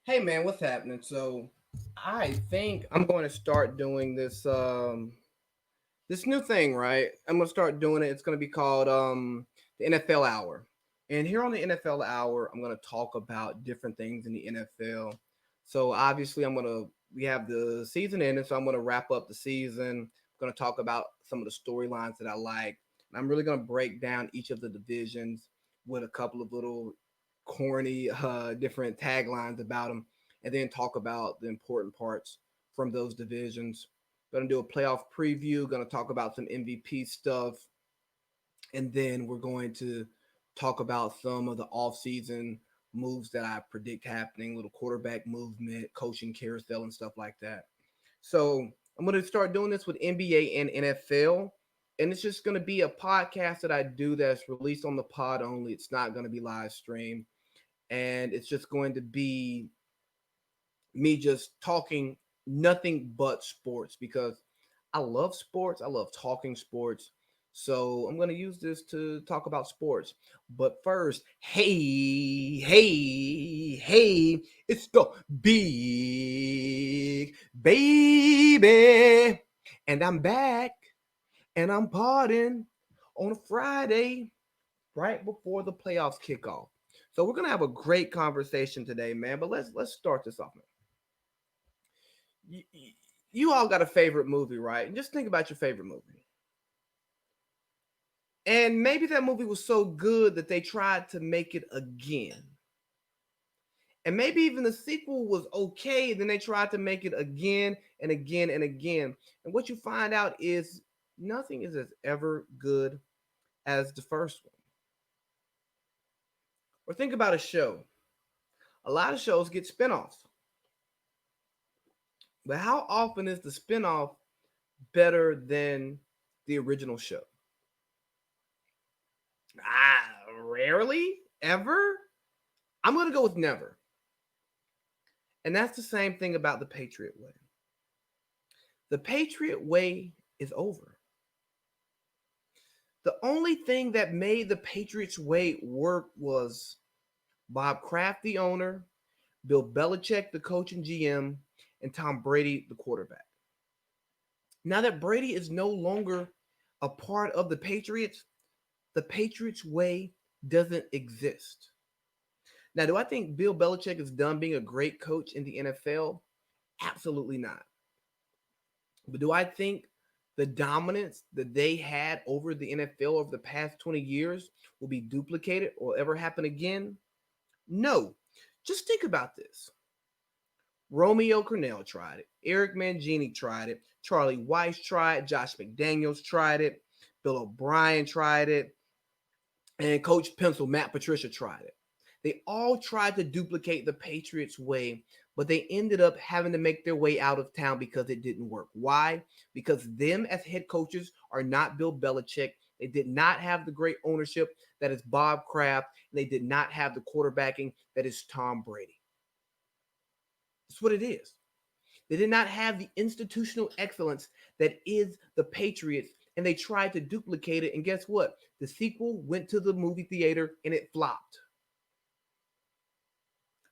Hey man, what's happening? So I think I'm going to start doing this new thing, right? I'm going to start doing it. It's going to be called the NFL Hour. And here on the NFL Hour, I'm going to talk about different things in the NFL. So obviously we have the season ending, so I'm going to wrap up the season. I'm going to talk about some of the storylines that I like. And I'm really going to break down each of the divisions with a couple of little corny different taglines about them, and then talk about the important parts from those divisions. Going to do a playoff preview, going to talk about some MVP stuff, and then we're going to talk about some of the offseason moves that I predict happening, little quarterback movement, coaching carousel, and stuff like that. So I'm going to start doing this with NBA and NFL. And it's just going to be a podcast that I do that's released on the pod only. It's not going to be live streamed. And it's just going to be me just talking nothing but sports because I love sports. I love talking sports. So I'm going to use this to talk about sports. But first, hey, it's the big baby. And I'm back and I'm partying on a Friday right before the playoffs kick off. So we're gonna have a great conversation today, man. But let's start this off, man. You, you all got a favorite movie, right? And just think about your favorite movie. And maybe that movie was so good that they tried to make it again. And maybe even the sequel was okay, then they tried to make it again and again and again. And what you find out is nothing is as ever good as the first one. Or think about a show. A lot of shows get spinoffs. But how often is the spinoff better than the original show? Rarely, ever. I'm going to go with never. And that's the same thing about the Patriot Way. The Patriot Way is over. The only thing that made the Patriots Way work was Bob Kraft, the owner, Bill Belichick, the coach and GM, and Tom Brady, the quarterback. Now that Brady is no longer a part of the Patriots Way doesn't exist. Now, do I think Bill Belichick is done being a great coach in the NFL? Absolutely not. But do I think the dominance that they had over the NFL over the past 20 years will be duplicated or ever happen again? No. Just think about this. Romeo Cornell tried it. Eric Mangini tried it. Charlie Weiss tried it. Josh McDaniels tried it. Bill O'Brien tried it. And Coach Pencil, Matt Patricia tried it. They all tried to duplicate the Patriots way, but they ended up having to make their way out of town because it didn't work. Why? Because them as head coaches are not Bill Belichick. They did not have the great ownership that is Bob Kraft. And they did not have the quarterbacking that is Tom Brady. That's what it is. They did not have the institutional excellence that is the Patriots, and they tried to duplicate it. And guess what? The sequel went to the movie theater and it flopped.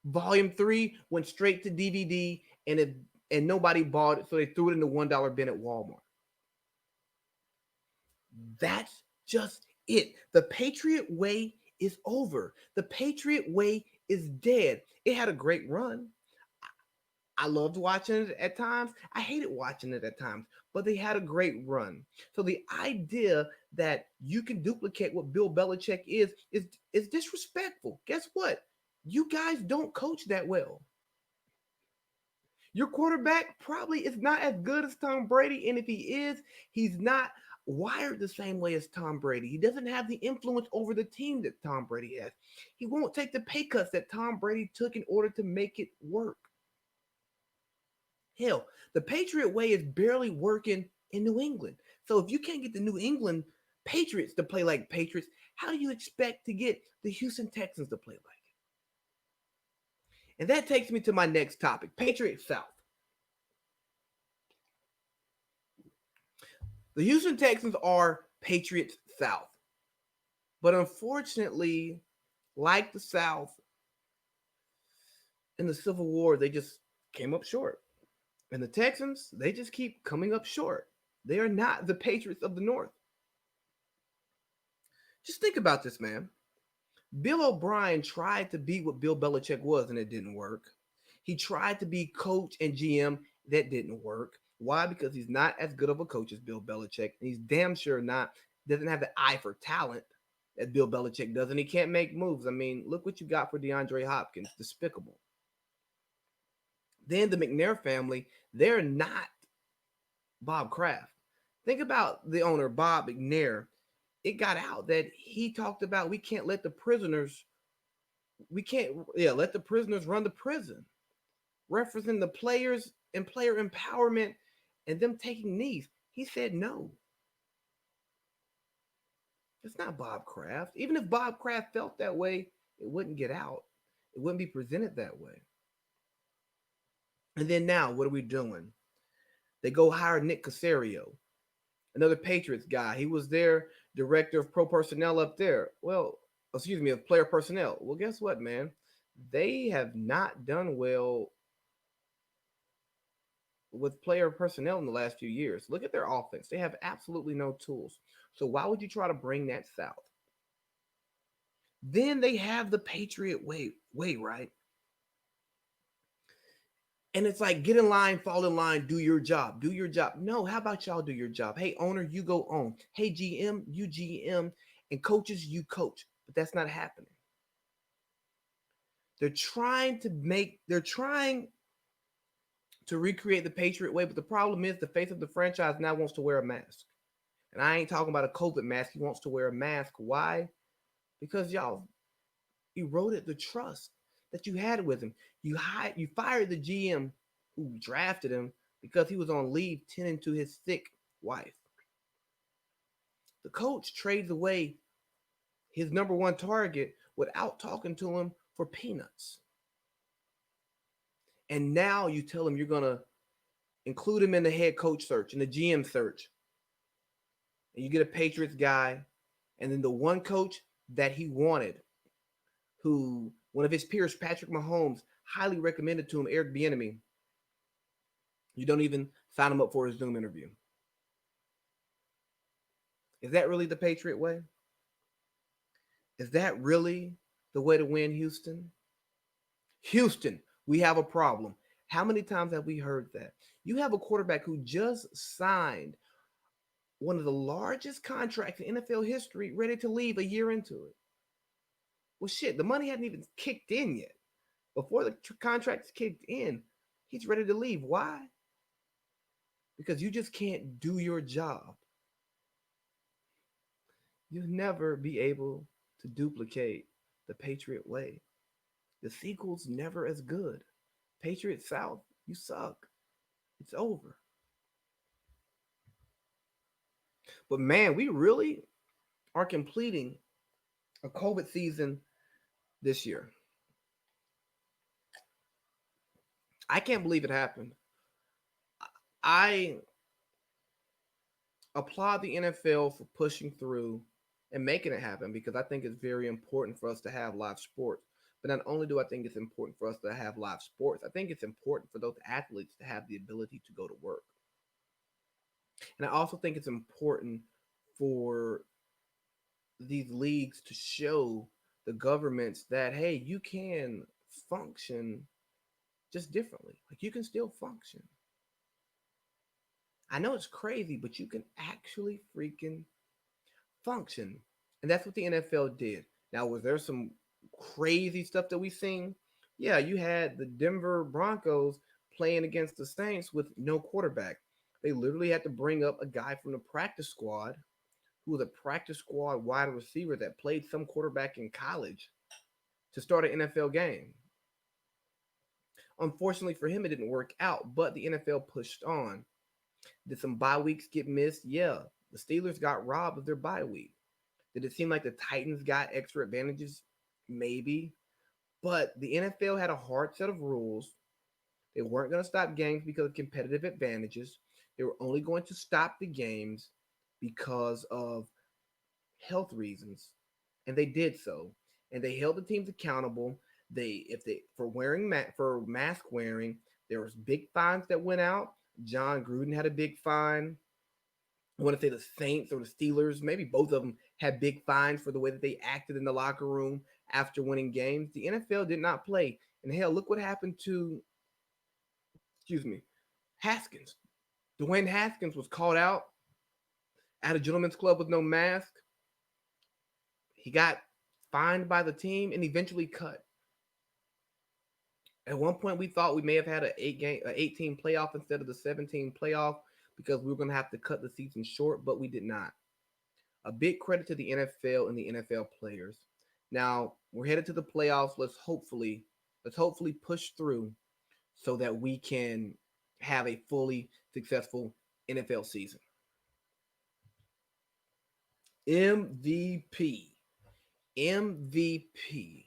Volume 3 went straight to DVD and nobody bought it, so they threw it in the $1 bin at Walmart. That's just it. The Patriot Way is over. The Patriot Way is dead. It had a great run. I loved watching it at times. I hated watching it at times, but they had a great run. So the idea that you can duplicate what Bill Belichick is disrespectful. Guess what? You guys don't coach that well. Your quarterback probably is not as good as Tom Brady, and if he is, he's not wired the same way as Tom Brady. He doesn't have the influence over the team that Tom Brady has. He won't take the pay cuts that Tom Brady took in order to make it work. Hell, the Patriot way is barely working in New England. So if you can't get the New England Patriots to play like Patriots, how do you expect to get the Houston Texans to play like it? And that takes me to my next topic, Patriot South. The Houston Texans are Patriots South. But unfortunately, like the South, In the Civil War, they just came up short. And the Texans, they just keep coming up short. They are not the Patriots of the North. Just think about this, man. Bill O'Brien tried to be what Bill Belichick was, and it didn't work. He tried to be coach and GM. That didn't work. Why? Because he's not as good of a coach as Bill Belichick. And he's damn sure not, doesn't have the eye for talent that Bill Belichick does, and he can't make moves. I mean, look what you got for DeAndre Hopkins. Despicable. Then the McNair family, they're not Bob Kraft. Think about the owner, Bob McNair. It got out that he talked about we can't let the prisoners, we can't, yeah, let the prisoners run the prison, referencing the players and player empowerment and them taking knees. He said no. It's not Bob Kraft. Even if Bob Kraft felt that way, it wouldn't get out. It wouldn't be presented that way. And then now, what are we doing? They go hire Nick Casario, another Patriots guy. He was their director of pro personnel up there. Well, excuse me, of player personnel. Well, guess what, man? They have not done well with player personnel in the last few years. Look at their offense. They have absolutely no tools. So why would you try to bring that south? Then they have the Patriot way, right? And it's like, get in line, fall in line, do your job, do your job. No, how about y'all do your job? Hey, owner, you go on. Hey, GM, you GM, and coaches, you coach. But that's not happening. They're trying to recreate the Patriot way, but the problem is the face of the franchise now wants to wear a mask. And I ain't talking about a COVID mask. He wants to wear a mask. Why? Because y'all eroded the trust that you had with him. You fired the GM who drafted him because he was on leave tending to his sick wife. The coach trades away his number one target without talking to him for peanuts. And now you tell him you're gonna include him in the head coach search, in the GM search. And you get a Patriots guy, and then the one coach that he wanted, who one of his peers, Patrick Mahomes, highly recommended to him, Eric Bieniemy. You don't even sign him up for his Zoom interview. Is that really the Patriot way? Is that really the way to win, Houston? Houston, we have a problem. How many times have we heard that? You have a quarterback who just signed one of the largest contracts in NFL history, ready to leave a year into it. Well, shit, the money hadn't even kicked in yet. Before the contract's kicked in, he's ready to leave. Why? Because you just can't do your job. You'll never be able to duplicate the Patriot way. The sequel's never as good. Patriot South, you suck. It's over. But man, we really are completing a COVID season this year. I can't believe it happened. I applaud the NFL for pushing through and making it happen because I think it's very important for us to have live sports. But not only do I think it's important for us to have live sports, I think it's important for those athletes to have the ability to go to work. And I also think it's important for these leagues to show the governments that, hey, you can function just differently. Like you can still function. I know it's crazy, but you can actually freaking function. And that's what the NFL did. Now, was there some crazy stuff that we seen? Yeah, you had the Denver Broncos playing against the Saints with no quarterback. They literally had to bring up a guy from the practice squad who was a practice squad wide receiver that played some quarterback in college to start an NFL game. Unfortunately for him, it didn't work out, but the NFL pushed on. Did some bye weeks get missed? Yeah. The Steelers got robbed of their bye week. Did it seem like the Titans got extra advantages? Maybe. But the NFL had a hard set of rules. They weren't going to stop games because of competitive advantages. They were only going to stop the games because of health reasons. And they did so. And they held the teams accountable. If they for wearing for mask wearing, there was big fines that went out. John Gruden had a big fine. I want to say the Saints or the Steelers, maybe both of them had big fines for the way that they acted in the locker room after winning games. The NFL did not play. And hell, look what happened to, excuse me, Haskins. Dwayne Haskins was called out at a gentleman's club with no mask. He got fined by the team and eventually cut. At one point, we thought we may have had an 18 playoff instead of the 17 playoff because we were going to have to cut the season short, but we did not. A big credit to the NFL and the NFL players. Now we're headed to the playoffs. Let's hopefully push through so that we can have a fully successful NFL season. MVP. MVP.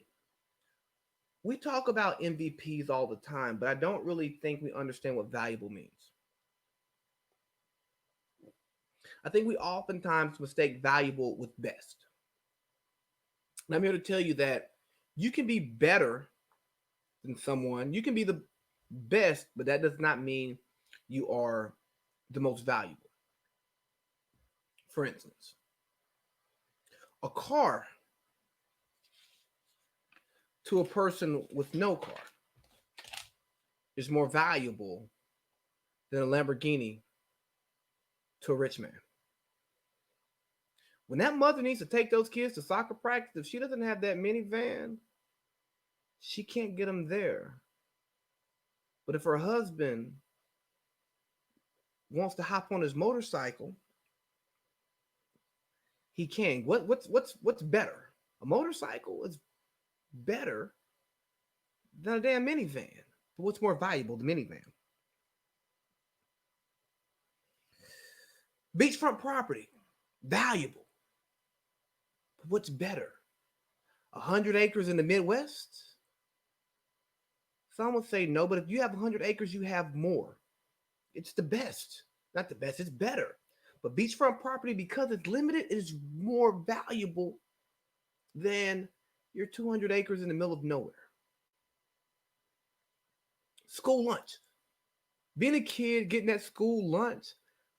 We talk about MVPs all the time, but I don't really think we understand what valuable means. I think we oftentimes mistake valuable with best. And I'm here to tell you that you can be better than someone. You can be the best, but that does not mean you are the most valuable. For instance, a car to a person with no car is more valuable than a Lamborghini to a rich man. When that mother needs to take those kids to soccer practice, if she doesn't have that minivan, she can't get them there. But if her husband wants to hop on his motorcycle, he can. What's better? A motorcycle is better than a damn minivan. But what's more valuable, the minivan? Beachfront property, valuable. But what's better? 100 acres in the Midwest? Some would say no, but if you have 100 acres, you have more. It's the best. Not the best, it's better. But beachfront property, because it's limited, is more valuable than your 200 acres in the middle of nowhere. School lunch. Being a kid, getting that school lunch,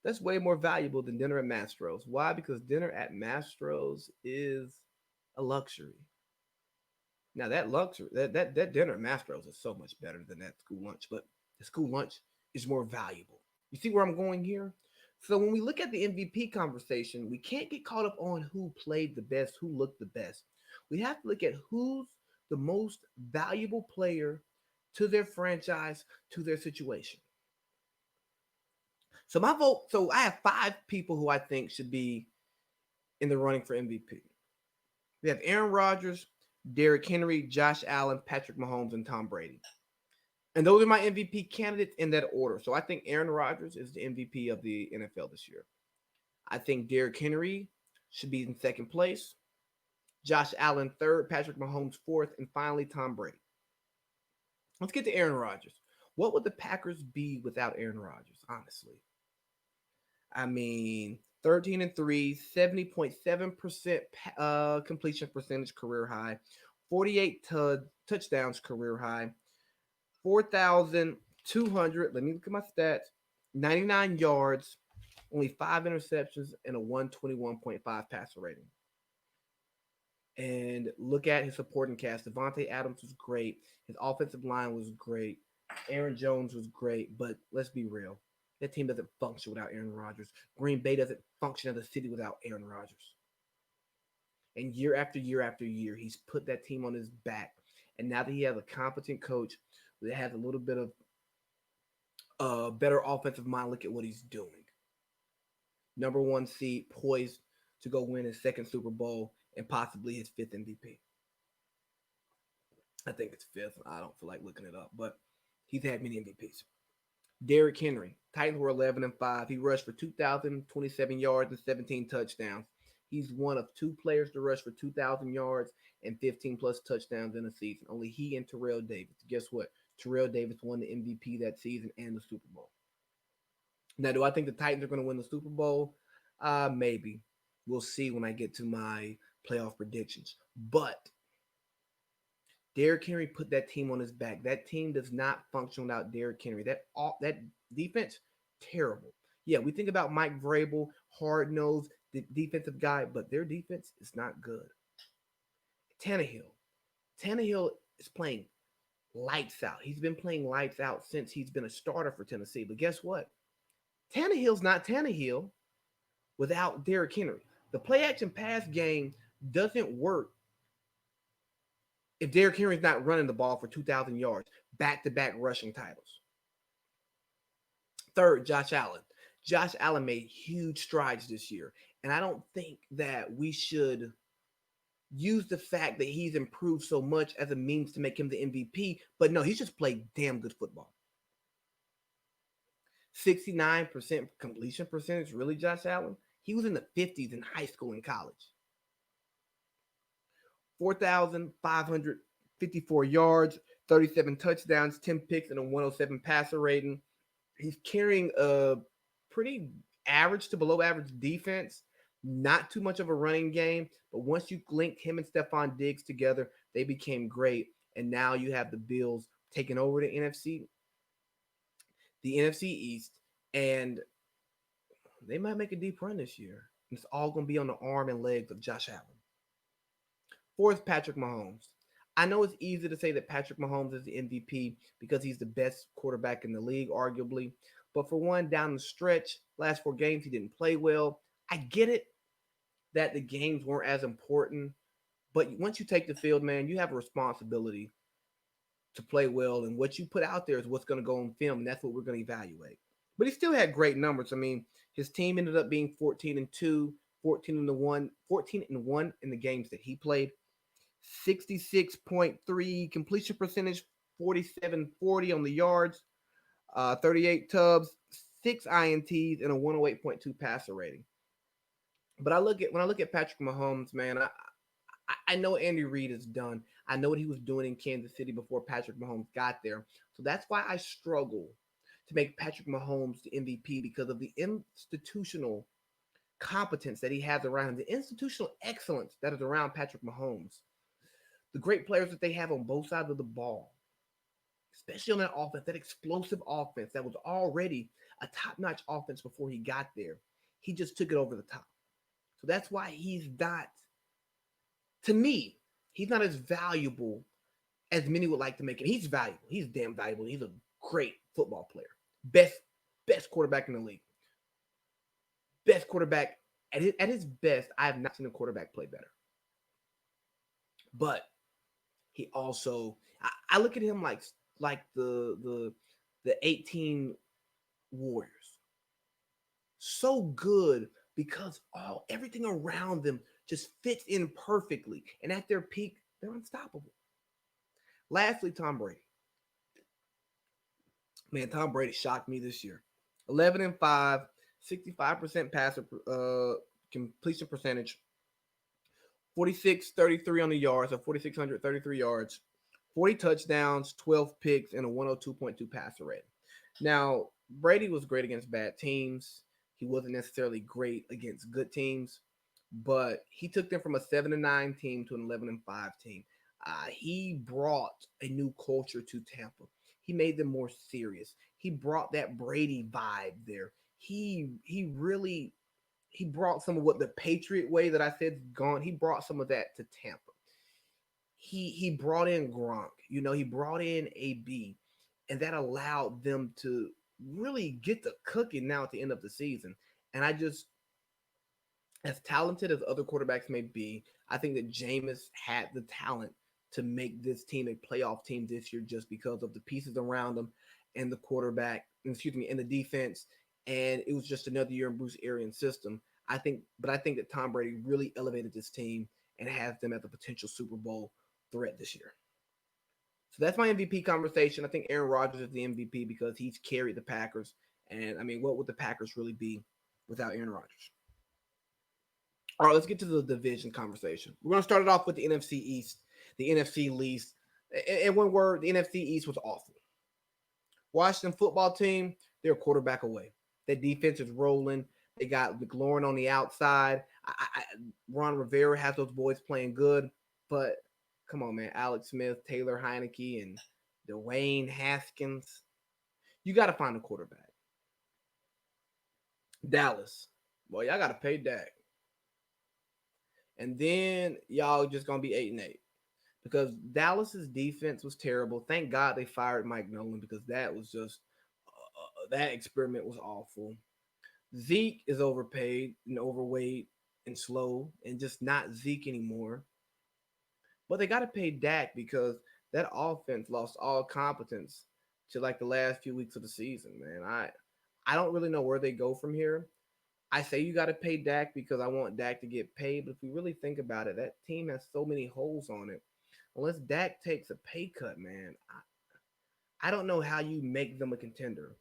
that's way more valuable than dinner at Mastro's. Why? Because dinner at Mastro's is a luxury. Now that luxury, that dinner at Mastro's is so much better than that school lunch, but the school lunch is more valuable. You see where I'm going here? So when we look at the MVP conversation, we can't get caught up on who played the best, who looked the best. We have to look at who's the most valuable player to their franchise, to their situation. So my vote, so I have 5 people who I think should be in the running for MVP. We have Aaron Rodgers, Derrick Henry, Josh Allen, Patrick Mahomes, and Tom Brady. And those are my MVP candidates in that order. So I think Aaron Rodgers is the MVP of the NFL this year. I think Derrick Henry should be in second place. Josh Allen third, Patrick Mahomes fourth, and finally Tom Brady. Let's get to Aaron Rodgers. What would the Packers be without Aaron Rodgers, honestly? I mean, 13-3, 70.7% completion percentage career high, 48 touchdowns career high, 4,200. Let me look at my stats. 99 yards, only 5 interceptions, and a 121.5 passer rating. And look at his supporting cast. Davante Adams was great. His offensive line was great. Aaron Jones was great. But let's be real. That team doesn't function without Aaron Rodgers. Green Bay doesn't function as a city without Aaron Rodgers. And year after year after year, he's put that team on his back. And now that he has a competent coach that has a little bit of better offensive mind, look at what he's doing. Number 1 seed, poised to go win his second Super Bowl and possibly his 5th MVP. I think it's 5th. I don't feel like looking it up, but he's had many MVPs. Derrick Henry, Titans were 11-5. He rushed for 2,027 yards and 17 touchdowns. He's one of 2 players to rush for 2,000 yards and 15 plus touchdowns in a season. Only he and Terrell Davis. Guess what? Terrell Davis won the MVP that season and the Super Bowl. Now, do I think the Titans are going to win the Super Bowl? Maybe. We'll see when I get to my playoff predictions. But Derrick Henry put that team on his back. That team does not function without Derrick Henry. That defense, terrible. Yeah, we think about Mike Vrabel, hard nosed defensive guy, but their defense is not good. Tannehill, Tannehill is playing lights out. He's been playing lights out since he's been a starter for Tennessee. But guess what? Tannehill's not Tannehill without Derrick Henry. The play action pass game doesn't work if Derrick Henry's not running the ball for 2,000 yards, back to back rushing titles. Third, Josh Allen. Josh Allen made huge strides this year. And I don't think that we should use the fact that he's improved so much as a means to make him the MVP. But no, he's just played damn good football. 69% completion percentage, really, Josh Allen? He was in the 50s in high school and college. 4,554 yards, 37 touchdowns, 10 picks, and a 107 passer rating. He's carrying a pretty average to below average defense. Not too much of a running game, but once you linked him and Stephon Diggs together, they became great. And now you have the Bills taking over the NFC East, and they might make a deep run this year. It's all going to be on the arm and legs of Josh Allen. Fourth, Patrick Mahomes. I know it's easy to say that Patrick Mahomes is the MVP because he's the best quarterback in the league, arguably. But for one, down the stretch, last 4 games, he didn't play well. I get it that the games weren't as important. But once you take the field, man, you have a responsibility to play well. And what you put out there is what's going to go on film. And that's what we're going to evaluate. But he still had great numbers. I mean, his team ended up being 14-2, 14-1 in the games that he played. 66.3 completion percentage, 47-40 on the yards, 38 tubs, 6 INTs, and a 108.2 passer rating. But when I look at Patrick Mahomes, man, I know Andy Reid is done. I know what he was doing in Kansas City before Patrick Mahomes got there. So that's why I struggle to make Patrick Mahomes the MVP because of the institutional competence that he has around him, the institutional excellence that is around Patrick Mahomes. The great players that they have on both sides of the ball, especially on that offense, that explosive offense that was already a top-notch offense before he got there. He just took it over the top. So that's why he's not, to me, he's not as valuable as many would like to make him. He's valuable. He's damn valuable. He's a great football player. Best quarterback in the league. Best quarterback. At his best, I have not seen a quarterback play better. But he also, I look at him like the 18 Warriors. So good because everything around them just fits in perfectly. And at their peak, they're unstoppable. Lastly, Tom Brady. Man, Tom Brady shocked me this year. 11-5, 65% passer completion percentage, 46-33 on the yards, so 4,633 yards, 40 touchdowns, 12 picks, and a 102.2 passer rating. Now, Brady was great against bad teams. He wasn't necessarily great against good teams, but he took them from a 7-9 team to an 11-5 team. He brought a new culture to Tampa. He made them more serious. He brought that Brady vibe there. He brought some of what the Patriot way that I said gone. He brought some of that to Tampa. He brought in Gronk. He brought in AB, and that allowed them to really get the cooking now at the end of the season. And I just, as talented as other quarterbacks may be, I think that Jameis had the talent to make this team a playoff team this year just because of the pieces around him and the quarterback, and the defense. And it was just another year in Bruce Arians' system. I think that Tom Brady really elevated this team and has them as a potential Super Bowl threat this year. So that's my MVP conversation. I think Aaron Rodgers is the MVP because he's carried the Packers. And I mean, what would the Packers really be without Aaron Rodgers? All right, let's get to the division conversation. We're going to start it off with the NFC East, the NFC least. In one word, the NFC East was awful. Washington football team, they're a quarterback away. Their defense is rolling. They got McLaurin on the outside. Ron Rivera has those boys playing good. But Come on, man. Alex Smith, Taylor Heineke, and Dwayne Haskins. You got to find a quarterback. Dallas. Well, y'all got to pay Dak. And then y'all just going to be 8-8. Because Dallas's defense was terrible. Thank God they fired Mike Nolan because that was just that experiment was awful. Zeke is overpaid and overweight and slow and just not Zeke anymore. But they got to pay Dak because that offense lost all competence to like the last few weeks of the season, man. I don't really know where they go from here. I say you got to pay Dak because I want Dak to get paid, but if we really think about it, that team has so many holes on it. Unless Dak takes a pay cut, man, I don't know how you make them a contender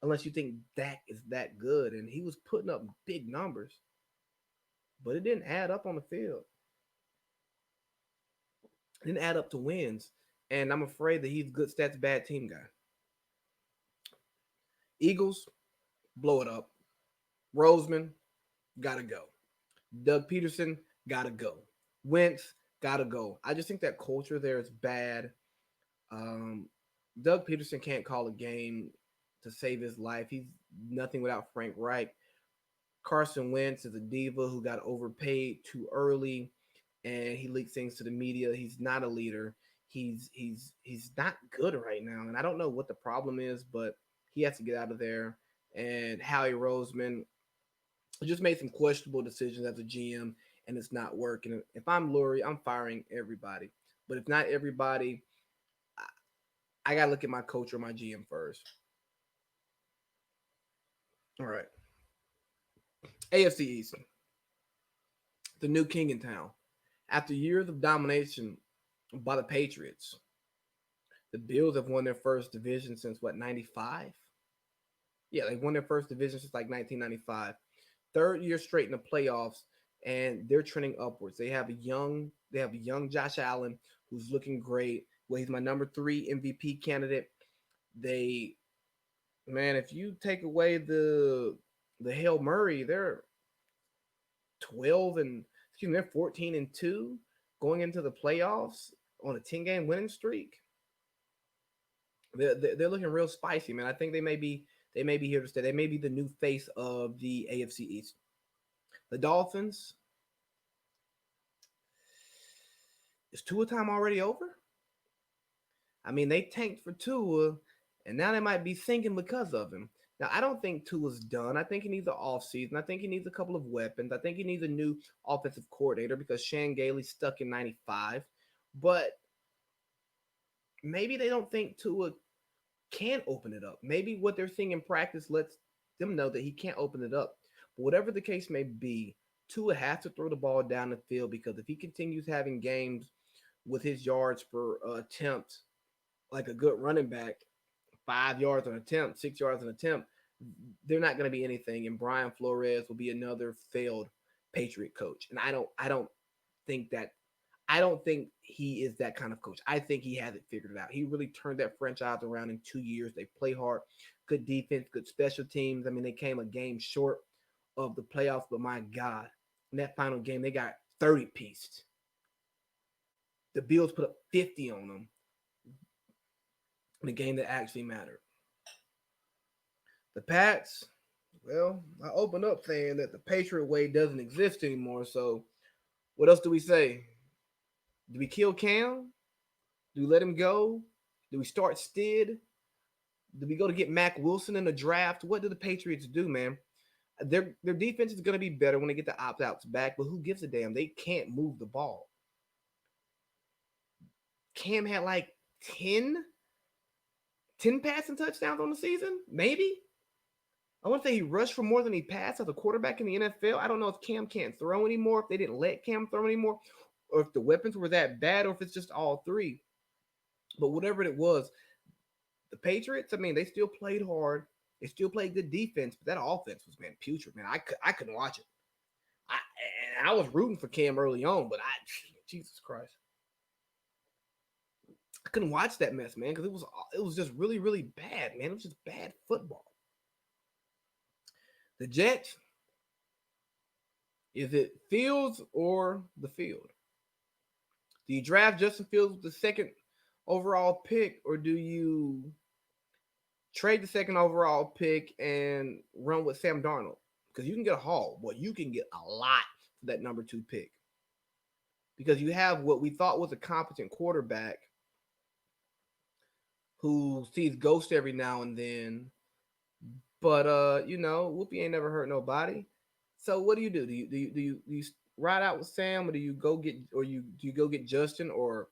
unless you think Dak is that good. And he was putting up big numbers, but it didn't add up on the field. It didn't add up to wins. And I'm afraid that he's good stats, bad team guy. Eagles, blow it up. Roseman, gotta go. Doug Peterson, gotta go. Wentz, gotta go. I just think that culture there is bad. Um, Doug Peterson can't call a game to save his life. He's nothing without Frank Reich. Carson Wentz is a diva who got overpaid too early, and he leaks things to the media. He's not a leader. He's not good right now, and I don't know what the problem is, but he has to get out of there. And Howie Roseman just made some questionable decisions as a GM, and it's not working. If I'm Lurie, I'm firing everybody. But if not everybody, I gotta look at my coach or my GM first. All right. AFC East, the new king in town. After years of domination by the Patriots, the Bills have won their first division since what, 95? Yeah, they won their first division since like 1995. Third year straight in the playoffs, and they're trending upwards. They have a young Josh Allen who's looking great. Well, he's my number 3 MVP candidate. They Man, if you take away the Hail Murray, they're 12 and excuse me, they're 14-2 going into the playoffs on a 10-game winning streak. They're looking real spicy, man. I think they may be here to stay. They may be the new face of the AFC East. The Dolphins, is Tua time already over? I mean, they tanked for Tua, and now they might be sinking because of him. Now, I don't think Tua's done. I think he needs an offseason. I think he needs a couple of weapons. I think he needs a new offensive coordinator because Shane Gailey's stuck in 95. But maybe they don't think Tua can open it up. Maybe what they're seeing in practice lets them know that he can't open it up. But whatever the case may be, Tua has to throw the ball down the field because if he continues having games with his yards per attempt like a good running back, 5 yards an attempt, 6 yards an attempt, they're not going to be anything. And Brian Flores will be another failed Patriot coach. And think that I don't think he is that kind of coach. I think he has it figured out. He really turned that franchise around in 2 years. They play hard, good defense, good special teams. I mean, they came a game short of the playoffs, but my God, in that final game, they got 30 pieced. The Bills put up 50 on them in a game that actually mattered. The Pats, well, I opened up saying that the Patriot way doesn't exist anymore. So what else do we say? Do we kill Cam? Do we let him go? Do we start Stid? Do we go to get Mac Wilson in the draft? What do the Patriots do, man? Their defense is going to be better when they get the opt outs back, but who gives a damn? They can't move the ball. Cam had like 10 passing touchdowns on the season, maybe. I want to say he rushed for more than he passed as a quarterback in the NFL. I don't know if Cam can't throw anymore, if they didn't let Cam throw anymore, or if the weapons were that bad, or if it's just all three. But whatever it was, the Patriots, I mean, they still played hard. They still played good defense, but that offense was, man, putrid, man. I couldn't watch it. I was rooting for Cam early on, but Jesus Christ. I couldn't watch that mess, man, because it was just really, really bad, man. It was just bad football. The Jets, is it Fields or the field? Do you draft Justin Fields with the second overall pick, or do you trade the second overall pick and run with Sam Darnold? Because you can get a haul. Well, you can get a lot for that number 2 pick. Because you have what we thought was a competent quarterback who sees ghosts every now and then. But Whoopi ain't never hurt nobody. So what do you do? Do you ride out with Sam, or do you go get Justin or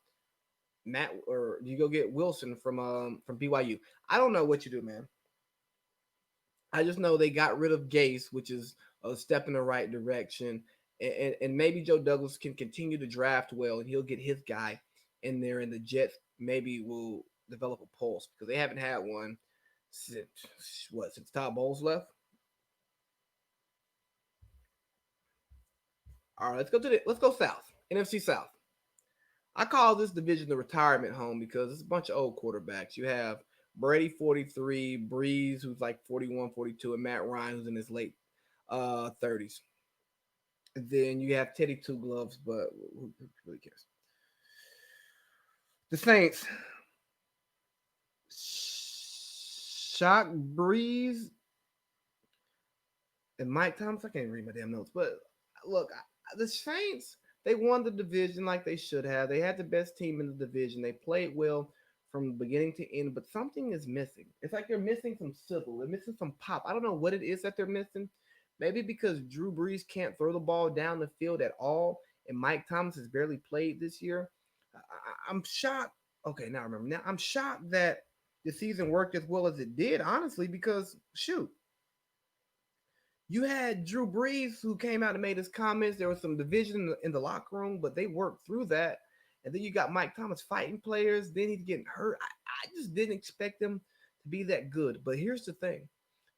Matt, or do you go get Wilson from BYU? I don't know what you do, man. I just know they got rid of Gase, which is a step in the right direction, and maybe Joe Douglas can continue to draft well, and he'll get his guy in there, and the Jets maybe will develop a pulse because they haven't had one since Todd Bowles left. All right, let's go south, NFC South. I call this division the retirement home because it's a bunch of old quarterbacks. You have Brady 43, Breeze who's like 41, 42, and Matt Ryan who's in his late 30s. Then you have Teddy Two Gloves, but who really cares? The Saints, Shock Breeze and Mike Thomas. I can't read my damn notes, but look, the Saints, they won the division like they should have. They had the best team in the division. They played well from beginning to end, but something is missing. It's like they're missing some sizzle. They're missing some pop. I don't know what it is that they're missing. Maybe because Drew Brees can't throw the ball down the field at all, and Mike Thomas has barely played this year. I'm shocked. Okay, now I remember. Now I'm shocked that the season worked as well as it did, honestly, because shoot, you had Drew Brees who came out and made his comments. There was some division in the locker room, but they worked through that. And then you got Mike Thomas fighting players. Then he's getting hurt. I just didn't expect them to be that good. But here's the thing: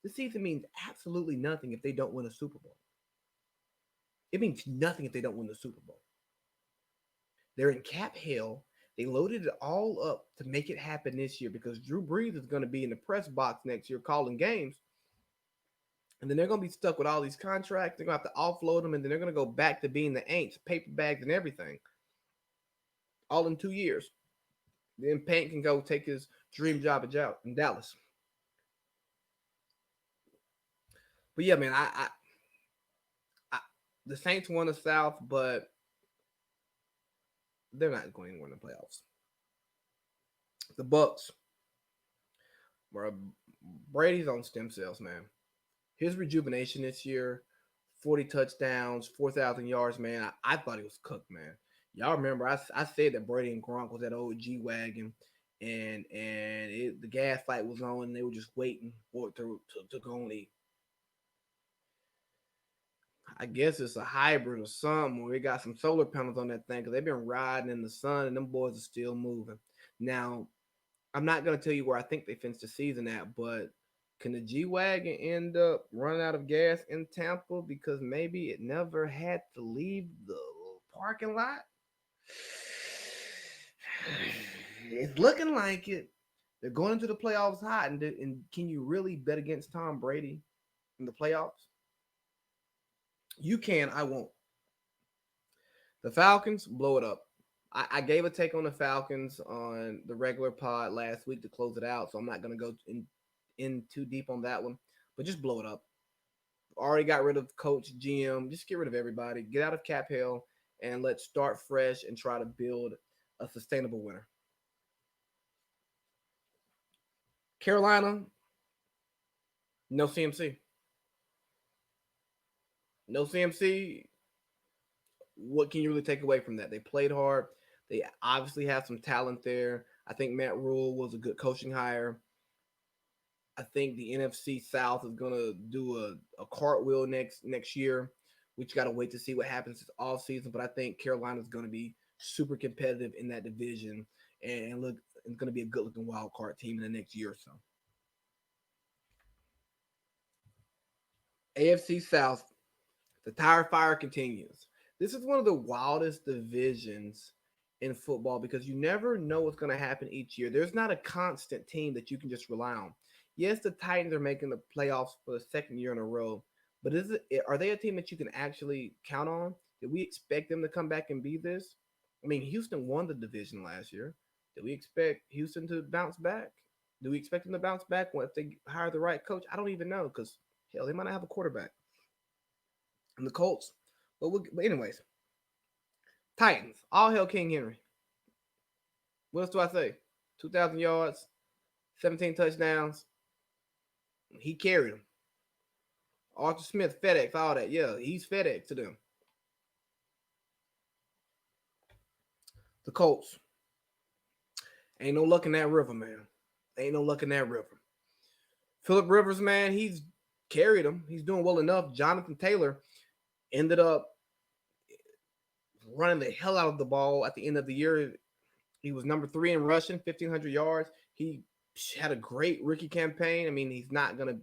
this season means absolutely nothing if they don't win a Super Bowl. It means nothing if they don't win the Super Bowl. They're in cap hell. They loaded it all up to make it happen this year because Drew Brees is going to be in the press box next year calling games. And then they're going to be stuck with all these contracts. They're going to have to offload them, and then they're going to go back to being the Aints, paper bags, and everything, all in 2 years. Then Payne can go take his dream job in Dallas. But yeah, man, I the Saints won the South, but they're not going anywhere in the playoffs. The Bucks, were Brady's on stem cells, man. His rejuvenation this year, 40 touchdowns, 4,000 yards, man. I thought he was cooked, man. Y'all remember I said that Brady and Gronk was that old G wagon, and the gas light was on, and they were just waiting for it to go on. I guess it's a hybrid or something where they got some solar panels on that thing because they've been riding in the sun, and them boys are still moving. Now, I'm not gonna tell you where I think they finished the season at, but can the G Wagon end up running out of gas in Tampa because maybe it never had to leave the parking lot? It's looking like it. They're going into the playoffs hot, and can you really bet against Tom Brady in the playoffs? You can. I won't. The Falcons blow it up. I gave a take on the Falcons on the regular pod last week to close it out, so I'm not going to go in too deep on that one. But just blow it up. Already got rid of coach, GM. Just get rid of everybody. Get out of cap hell, and let's start fresh and try to build a sustainable winner. Carolina, no CMC. No CMC. What can you really take away from that? They played hard. They obviously have some talent there. I think Matt Rule was a good coaching hire. I think the NFC South is gonna do a cartwheel next year. We just gotta wait to see what happens this off season. But I think Carolina's gonna be super competitive in that division and look, it's gonna be a good looking wild card team in the next year or so. AFC South, the tire fire continues. This is one of the wildest divisions in football because you never know what's going to happen each year. There's not a constant team that you can just rely on. Yes, the Titans are making the playoffs for the second year in a row, but are they a team that you can actually count on? Did we expect them to come back and be this? I mean, Houston won the division last year. Do we expect Houston to bounce back? Do we expect them to bounce back if they hire the right coach? I don't even know because hell, they might not have a quarterback. And the Colts, but anyways, Titans, all hail King Henry. What else do I say? 2,000 yards, 17 touchdowns. He carried them. Arthur Smith, FedEx, all that. Yeah, he's FedEx to them. The Colts. Ain't no luck in that river, man. Ain't no luck in that river. Philip Rivers, man, he's carried him. He's doing well enough. Jonathan Taylor ended up running the hell out of the ball at the end of the year. He was number 3 in rushing, 1,500 yards. He had a great rookie campaign. I mean, he's not going to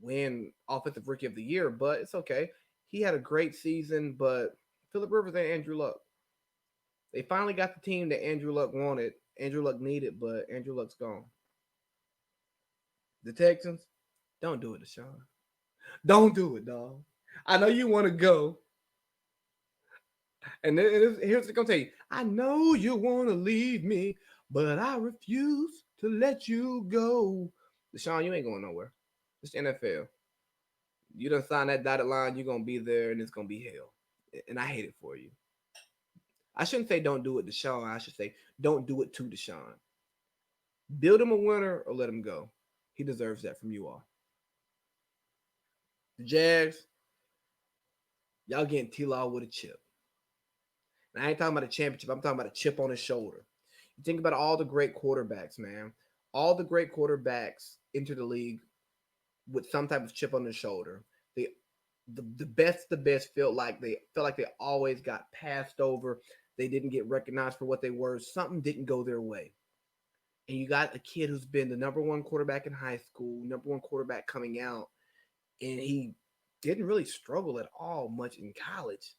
win Offensive Rookie of the Year, but it's okay. He had a great season, but Philip Rivers and Andrew Luck. They finally got the team that Andrew Luck wanted, Andrew Luck needed, but Andrew Luck's gone. The Texans, don't do it, Deshaun. Don't do it, dog. I know you want to go. And here's what I'm going to tell you. I know you want to leave me, but I refuse to let you go. Deshaun, you ain't going nowhere. It's the NFL. You done sign that dotted line, you're going to be there, and it's going to be hell. And I hate it for you. I shouldn't say don't do it, Deshaun. I should say don't do it to Deshaun. Build him a winner or let him go. He deserves that from you all. The Jags, y'all getting T-Law with a chip. And I ain't talking about a championship. I'm talking about a chip on his shoulder. You think about all the great quarterbacks, man. All the great quarterbacks enter the league with some type of chip on their shoulder. The best felt like they always got passed over. They didn't get recognized for what they were. Something didn't go their way. And you got a kid who's been the number 1 quarterback in high school, number 1 quarterback coming out, and he didn't really struggle at all much in college.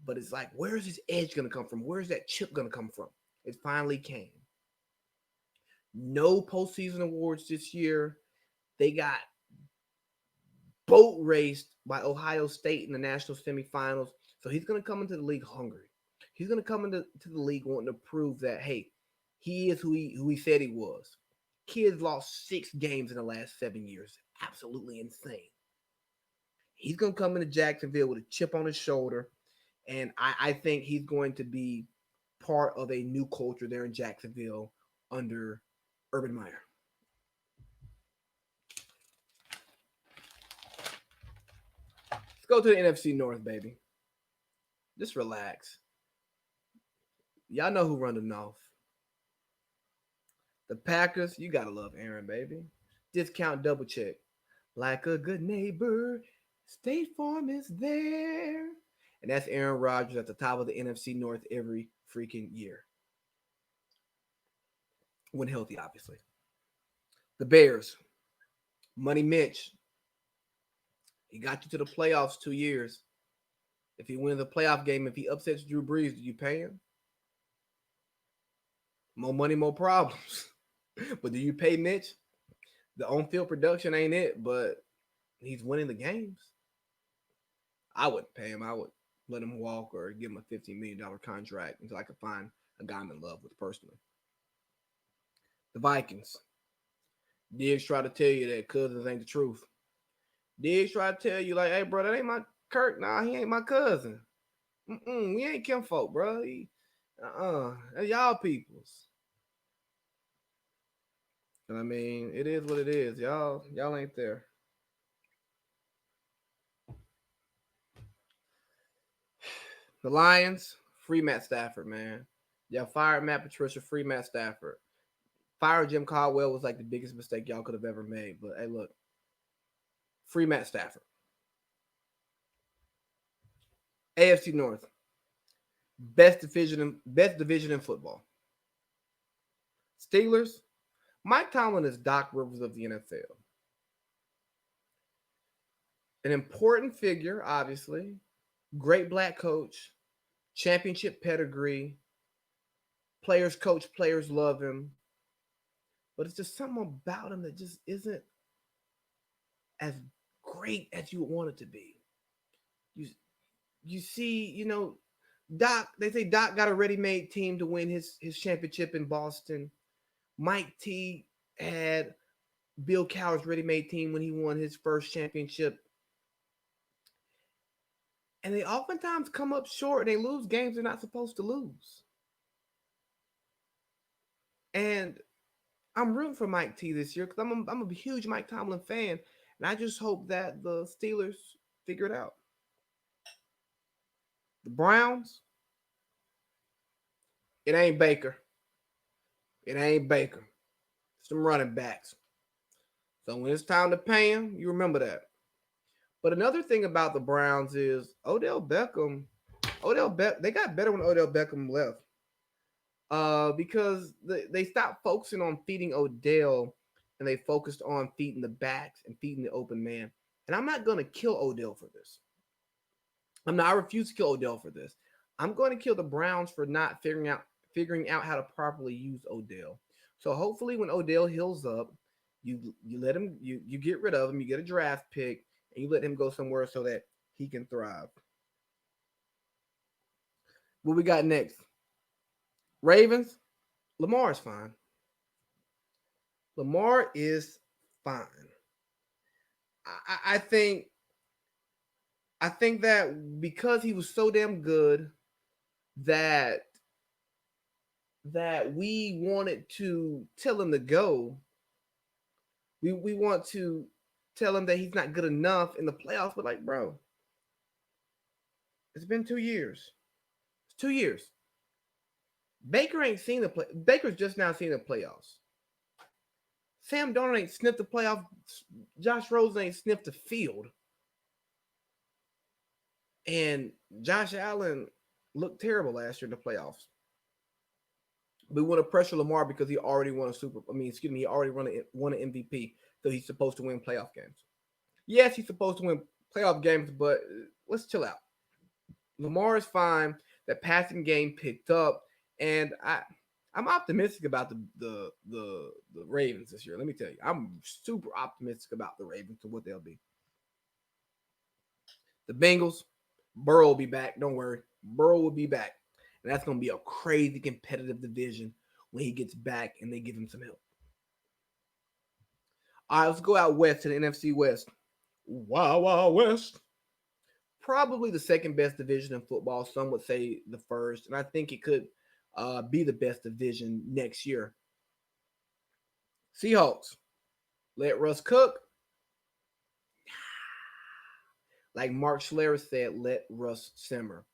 But it's like, where's his edge going to come from? Where's that chip going to come from? It finally came. No postseason awards this year. They got boat raced by Ohio State in the national semifinals. So he's going to come into the league hungry. He's going to come into the league wanting to prove that, hey, he is who he said he was. Kid's lost 6 games in the last 7 years. Absolutely insane. He's going to come into Jacksonville with a chip on his shoulder. And I think he's going to be part of a new culture there in Jacksonville under Urban Meyer. Let's go to the NFC North, baby. Just relax. Y'all know who run the North. The Packers, you gotta love Aaron, baby. Discount double check. Like a good neighbor, State Farm is there. And that's Aaron Rodgers at the top of the NFC North every freaking year. When healthy, obviously. The Bears, Money Mitch. He got you to the playoffs 2 years. If he wins the playoff game, if he upsets Drew Brees, do you pay him? More money, more problems. But do you pay Mitch? The on-field production ain't it, but he's winning the games. I wouldn't pay him. I would let him walk or give him a $15 million contract until I could find a guy I'm in love with personally. The Vikings. Diggs try to tell you that Cousins ain't the truth. Diggs try to tell you, like, hey, bro, that ain't my Kirk. Nah, he ain't my cousin. We ain't kinfolk, bro. That's y'all peoples. And I mean, it is what it is. Y'all ain't there. The Lions, free Matt Stafford, man. Y'all fired Matt Patricia, free Matt Stafford. Firing Jim Caldwell was like the biggest mistake y'all could have ever made. But hey, look, free Matt Stafford. AFC North, best division in football. Steelers, Mike Tomlin is Doc Rivers of the NFL. An important figure, obviously. Great black coach, championship pedigree. Players coach, players love him. But it's just something about him that just isn't as great as you would want it to be. You see, Doc, they say Doc got a ready-made team to win his championship in Boston. Mike T had Bill Cowher's ready-made team when he won his first championship. And they oftentimes come up short and they lose games they're not supposed to lose. And I'm rooting for Mike T this year because I'm a huge Mike Tomlin fan. And I just hope that the Steelers figure it out. The Browns, it ain't Baker. It ain't Baker. It's some running backs. So when it's time to pay him, you remember that. But another thing about the Browns is Odell Beckham. They got better when Odell Beckham left. Because they stopped focusing on feeding Odell and they focused on feeding the backs and feeding the open man. And I'm not gonna kill Odell for this. I refuse to kill Odell for this. I'm going to kill the Browns for not figuring out how to properly use Odell. So hopefully when Odell heals up, you let him you get rid of him, you get a draft pick, and you let him go somewhere so that he can thrive. What we got next? Ravens. Lamar is fine. Lamar is fine. I think that because he was so damn good that we wanted to tell him to go. We want to tell him that he's not good enough in the playoffs. But like, bro, it's been 2 years. It's 2 years. Baker ain't seen the play. Baker's just now seen the playoffs. Sam Darnold ain't sniffed the playoff. Josh Rosen ain't sniffed the field. And Josh Allen looked terrible last year in the playoffs. We want to pressure Lamar because he already won a he already won an MVP, so he's supposed to win playoff games. Yes, he's supposed to win playoff games, but let's chill out. Lamar is fine. That passing game picked up, and I'm optimistic about the Ravens this year. Let me tell you, I'm super optimistic about the Ravens and what they'll be. The Bengals, Burrow will be back. Don't worry, Burrow will be back, and that's going to be a crazy competitive division when he gets back and they give him some help. All right, let's go out west to the NFC West. Wow, West. Probably the second best division in football. Some would say the first, and I think it could be the best division next year. Seahawks, let Russ cook. Like Mark Schlereth said, let Russ simmer.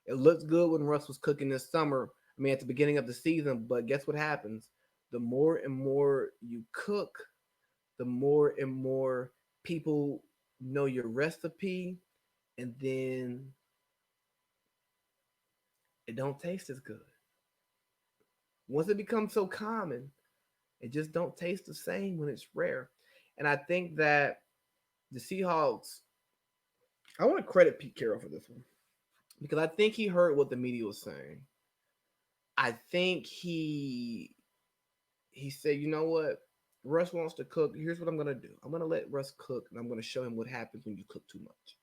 It looked good when Russ was cooking this summer. At the beginning of the season, but guess what happens? The more and more you cook, the more and more people know your recipe, and then it don't taste as good. Once it becomes so common, it just don't taste the same when it's rare. And I think that the Seahawks, I want to credit Pete Carroll for this one because I think he heard what the media was saying. I think he said, you know what? Russ wants to cook. Here's what I'm going to do. I'm going to let Russ cook, and I'm going to show him what happens when you cook too much.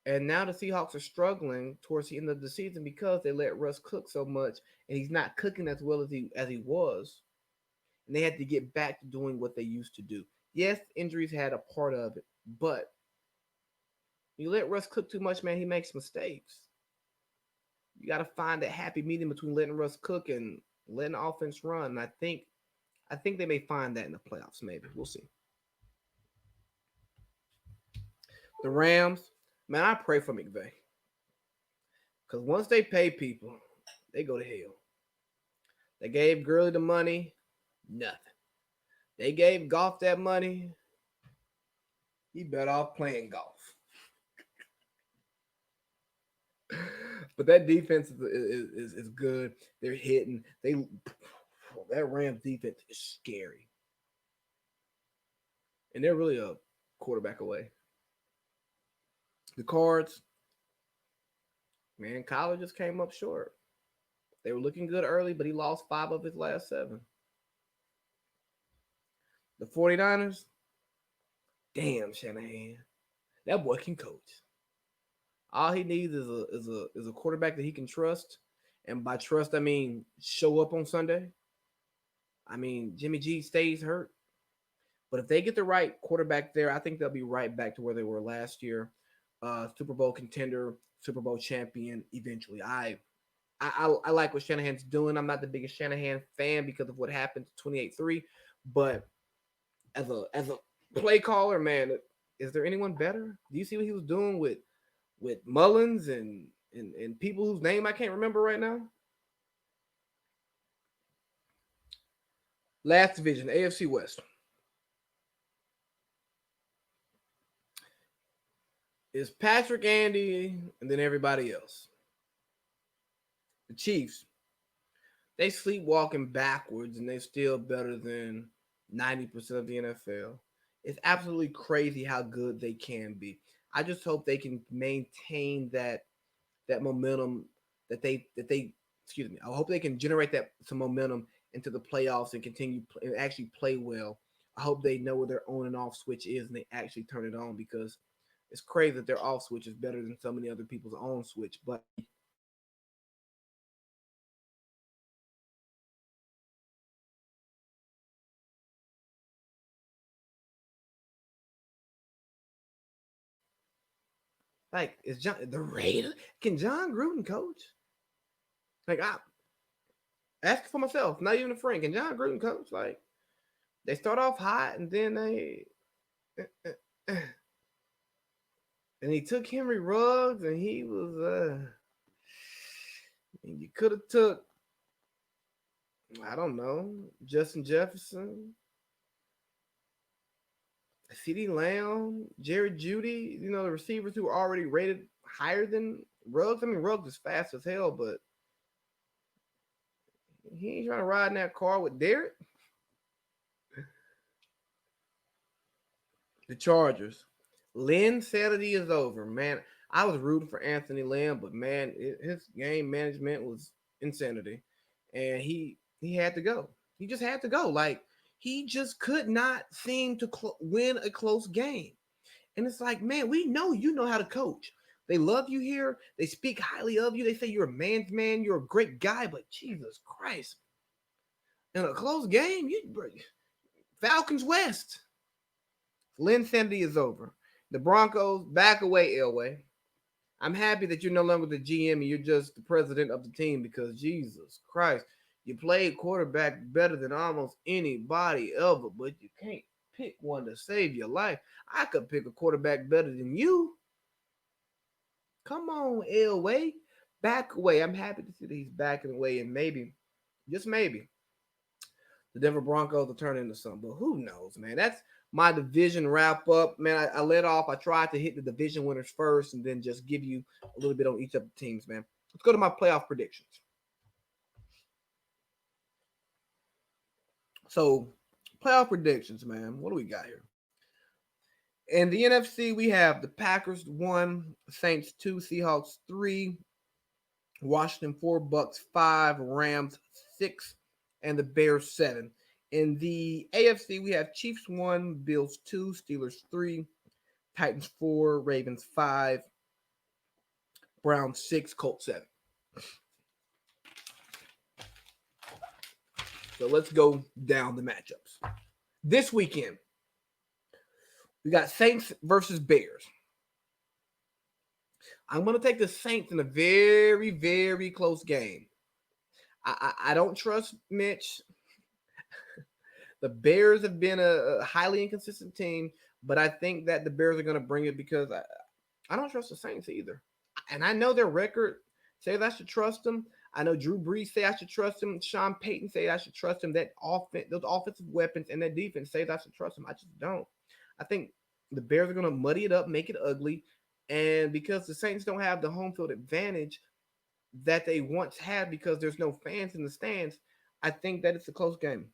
And now the Seahawks are struggling towards the end of the season because they let Russ cook so much, and he's not cooking as well as he was. And they had to get back to doing what they used to do. Yes, injuries had a part of it, but you let Russ cook too much, man, he makes mistakes. You got to find that happy medium between letting Russ cook and letting the offense run. And I think they may find that in the playoffs. Maybe we'll see. The Rams, man, I pray for McVay because once they pay people, they go to hell. They gave Gurley the money, nothing. They gave Goff that money. He better off playing golf. But that defense is good. They're hitting. That Rams defense is scary, and they're really a quarterback away. The Cards, man, Kyler just came up short. They were looking good early, but he lost 5 of his last 7. The 49ers, damn Shanahan, that boy can coach. All he needs is a quarterback that he can trust, and by trust I mean show up on Sunday. I mean Jimmy G stays hurt, but if they get the right quarterback there, I think they'll be right back to where they were last year. Super Bowl contender, Super Bowl champion eventually. I like what Shanahan's doing. I'm not the biggest Shanahan fan because of what happened to 28-3, but as a play caller, man, is there anyone better? Do you see what he was doing with Mullins and people whose name I can't remember right now? Last division, AFC West. Is Patrick, Andy, and then everybody else. The Chiefs, they sleepwalking backwards and they're still better than 90% of the NFL. It's absolutely crazy how good they can be. I just hope they can maintain that momentum that they excuse me. I hope they can generate that some momentum into the playoffs and continue and actually play well. I hope they know where their on and off switch is and they actually turn it on because it's crazy that their off switch is better than so many other people's on switch. But like, is John the Raiders? Can John Gruden coach? Like, I ask for myself, not even a friend. Can John Gruden coach? Like, they start off hot and then they and he took Henry Ruggs and he was and you could have took, I don't know, Justin Jefferson, CeeDee Lamb, Jerry Judy, the receivers who are already rated higher than Ruggs. I mean, Ruggs is fast as hell, but he ain't trying to ride in that car with Derek. The Chargers. Lynn sanity is over, man. I was rooting for Anthony Lynn, but man, his game management was insanity, and he had to go. He just had to go. Like he just could not seem to win a close game. And it's like, man, we know you know how to coach. They love you here. They speak highly of you. They say you're a man's man. You're a great guy. But Jesus Christ, in a close game, Falcons West. Lynn sanity is over. The Broncos back away, Elway. I'm happy that you're no longer the GM and you're just the president of the team because Jesus Christ, you played quarterback better than almost anybody ever, but you can't pick one to save your life. I could pick a quarterback better than you. Come on, Elway. Back away. I'm happy to see that he's backing away and maybe, just maybe, the Denver Broncos will turn into something. But who knows, man? That's my division wrap up. Man, I led off. I tried to hit the division winners first and then just give you a little bit on each of the teams, man. Let's go to my playoff predictions. So, playoff predictions, man. What do we got here? In the NFC, we have the Packers 1, Saints 2, Seahawks 3, Washington 4, Bucks 5, Rams 6, and the Bears 7. In the AFC, we have Chiefs 1, Bills 2, Steelers 3, Titans 4, Ravens 5, Browns 6, Colts 7. So let's go down the matchups. This weekend, we got Saints versus Bears. I'm going to take the Saints in a very, very close game. I don't trust Mitch. The Bears have been a highly inconsistent team, but I think that the Bears are going to bring it because I don't trust the Saints either. And I know their record says I should trust them. I know Drew Brees say I should trust him. Sean Payton say I should trust him. That offense, those offensive weapons and that defense says I should trust him. I just don't. I think the Bears are going to muddy it up, make it ugly. And because the Saints don't have the home field advantage that they once had because there's no fans in the stands, I think that it's a close game.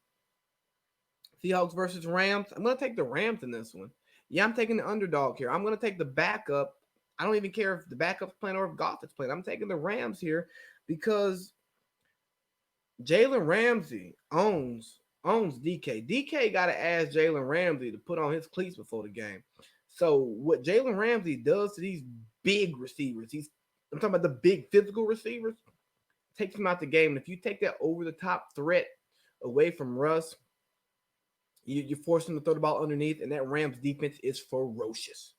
Seahawks versus Rams. I'm going to take the Rams in this one. Yeah, I'm taking the underdog here. I'm going to take the backup. I don't even care if the backup's playing or if Goff is playing. I'm taking the Rams here because Jalen Ramsey owns DK. DK got to ask Jalen Ramsey to put on his cleats before the game. So what Jalen Ramsey does to these big receivers. I'm talking about the big physical receivers. Takes him out the game. And if you take that over the top threat away from Russ, you're forcing him to throw the ball underneath, and that Rams defense is ferocious.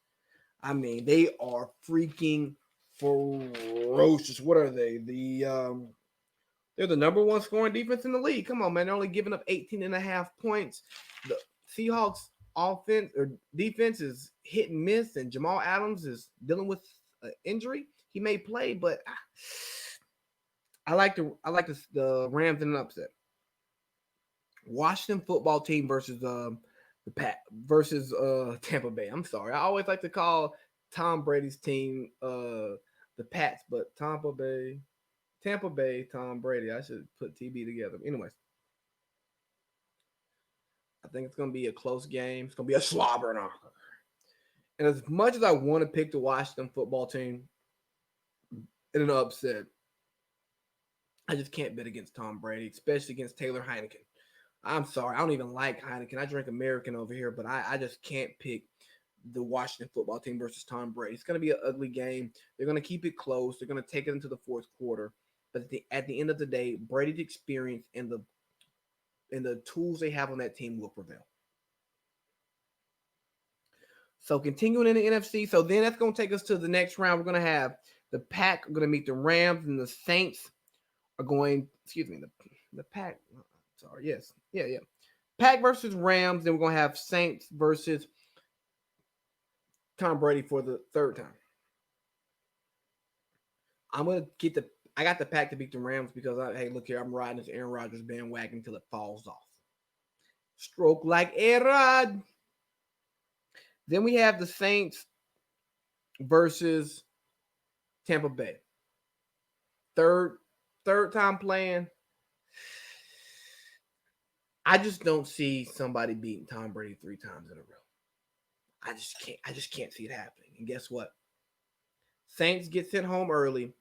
I mean, they are freaking ferocious. What are they? They're the number one scoring defense in the league. Come on, man. They're only giving up 18 and a half points. The Seahawks offense or defense is hit and miss, and Jamal Adams is dealing with an injury. He may play, but I like the Rams in an upset. Washington football team versus Tampa Bay. I'm sorry. I always like to call Tom Brady's team the Pats, but Tampa Bay, Tom Brady. I should put TB together. Anyways, I think it's going to be a close game. It's going to be a slobber knocker. And as much as I want to pick the Washington football team in an upset, I just can't bet against Tom Brady, especially against Taylor Heineken. I'm sorry. I don't even like Heineken. I drink American over here, but I just can't pick the Washington football team versus Tom Brady. It's going to be an ugly game. They're going to keep it close. They're going to take it into the fourth quarter. But at the end of the day, Brady's experience and the tools they have on that team will prevail. So continuing in the NFC, so then that's going to take us to the next round. We're going to have the Pack are going to meet the Rams, and the Saints are going. The Pack. Sorry, yes, yeah. Pack versus Rams. Then we're going to have Saints versus Tom Brady for the third time. I'm going to get I got the Pack to beat the Rams because hey, look here, I'm riding this Aaron Rodgers bandwagon until it falls off. Stroke like A-Rod. Then we have the Saints versus Tampa Bay. Third time playing. I just don't see somebody beating Tom Brady 3 times in a row. I just can't see it happening. And guess what? Saints get sent home early.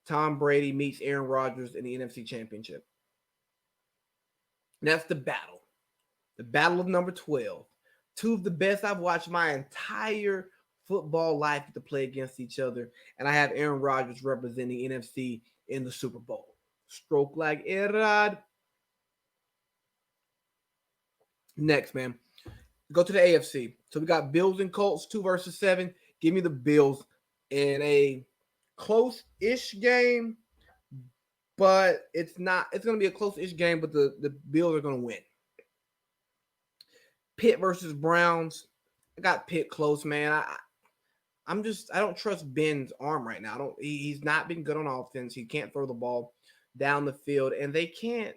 Tom Brady meets Aaron Rodgers in the NFC Championship. And that's the battle. The battle of number 12. 2 of the best I've watched my entire football life to play against each other. And I have Aaron Rodgers representing NFC in the Super Bowl. Stroke like A-Rod. Next, man. Go to the AFC. So we got Bills and Colts, 2 versus 7. Give me the Bills in a close-ish game, but it's not. It's going to be a close-ish game, but the Bills are going to win. Pitt versus Browns. I got Pitt close, man. I don't trust Ben's arm right now. He's not been good on offense. He can't throw the ball down the field, and they can't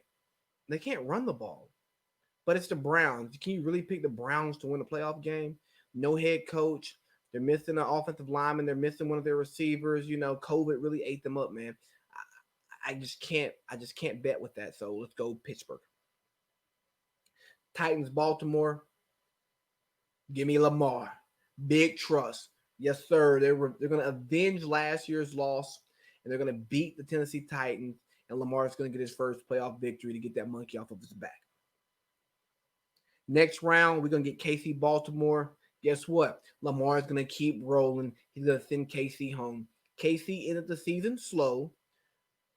run the ball. But it's the Browns. Can you really pick the Browns to win a playoff game? No head coach. They're missing an offensive lineman. They're missing one of their receivers. COVID really ate them up, man. I just can't bet with that. So let's go Pittsburgh. Titans, Baltimore. Give me Lamar. Big trust. Yes, sir. They're going to avenge last year's loss, and they're going to beat the Tennessee Titans, and Lamar's going to get his first playoff victory to get that monkey off of his back. Next round, we're going to get KC, Baltimore. Guess what? Lamar is going to keep rolling. He's going to send KC home. KC ended the season slow.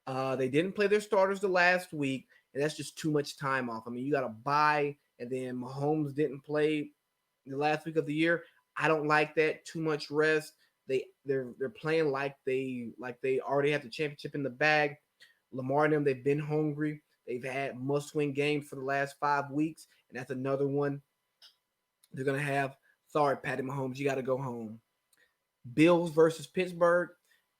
They didn't play their starters the last week, and that's just too much time off. I mean, you got to buy, and then Mahomes didn't play the last week of the year. I don't like that. Too much rest. They're playing like they already have the championship in the bag. Lamar and them, they've been hungry. They've had must-win games for the last 5 weeks, and that's another one they're going to have. Sorry, Patty Mahomes, you got to go home. Bills versus Pittsburgh.